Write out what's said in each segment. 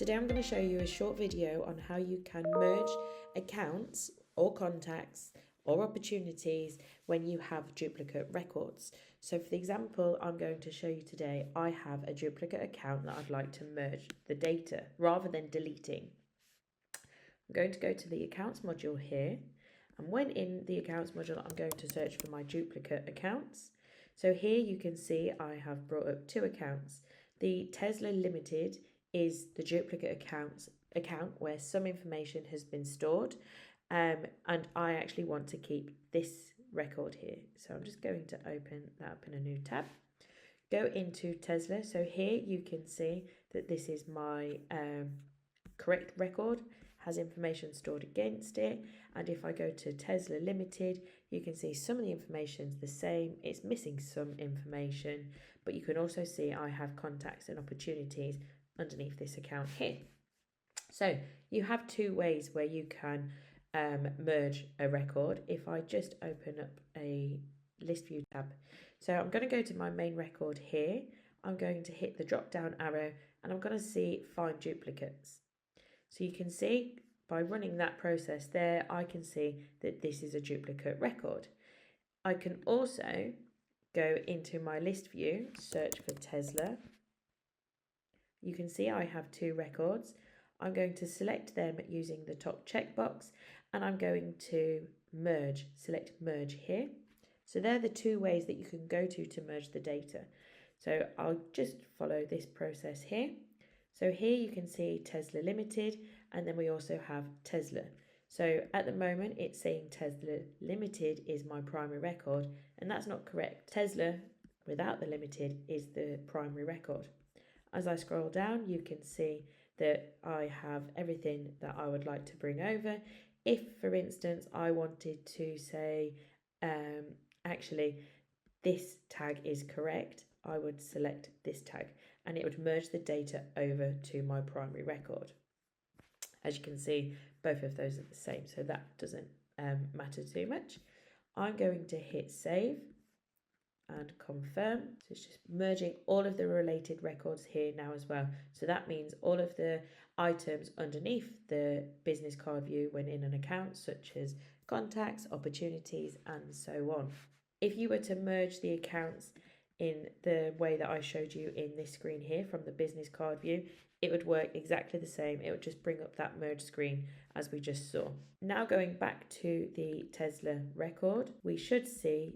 Today I'm going to show you a short video on how you can merge accounts or contacts or opportunities when you have duplicate records. So for the example I'm going to show you today, I have a duplicate account that I'd like to merge the data rather than deleting. I'm going to go to the accounts module here, and when in the accounts module I'm going to search for my duplicate accounts. So here you can see I have brought up two accounts. The Tesla Limited is the duplicate account where some information has been stored, and I actually want to keep this record here. So I'm just going to open that up in a new tab. Go into Tesla. So here you can see that this is my correct record, has information stored against it. And if I go to Tesla Limited, you can see some of the information's the same. It's missing some information, but you can also see I have contacts and opportunities underneath this account here. So you have two ways where you can merge a record. If I just open up a list view tab, so I'm going to go to my main record here. I'm going to hit the drop down arrow and I'm going to see find duplicates. So you can see by running that process there, I can see that this is a duplicate record. I can also go into my list view, search for Tesla. You can see I have two records. I'm going to select them using the top checkbox and I'm going to merge, select merge here. So they're the two ways that you can go to merge the data. So I'll just follow this process here. So here you can see Tesla Limited, and then we also have Tesla. So at the moment it's saying Tesla Limited is my primary record, and that's not correct. Tesla without the limited is the primary record. As I scroll down, you can see that I have everything that I would like to bring over. If, for instance, I wanted to say, actually, this tag is correct, I would select this tag and it would merge the data over to my primary record. As you can see, both of those are the same, so that doesn't matter too much. I'm going to hit save and confirm. So it's just merging all of the related records here now as well. So that means all of the items underneath the business card view when in an account, such as contacts, opportunities, and so on. If you were to merge the accounts in the way that I showed you in this screen here from the business card view, it would work exactly the same. It would just bring up that merge screen as we just saw. Now going back to the Tesla record, we should see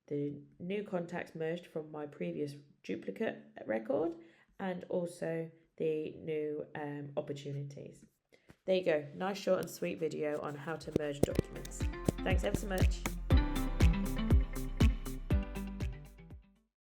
the new contacts merged from my previous duplicate record and also the new opportunities. There you go. Nice short and sweet video on how to merge documents. Thanks ever so much.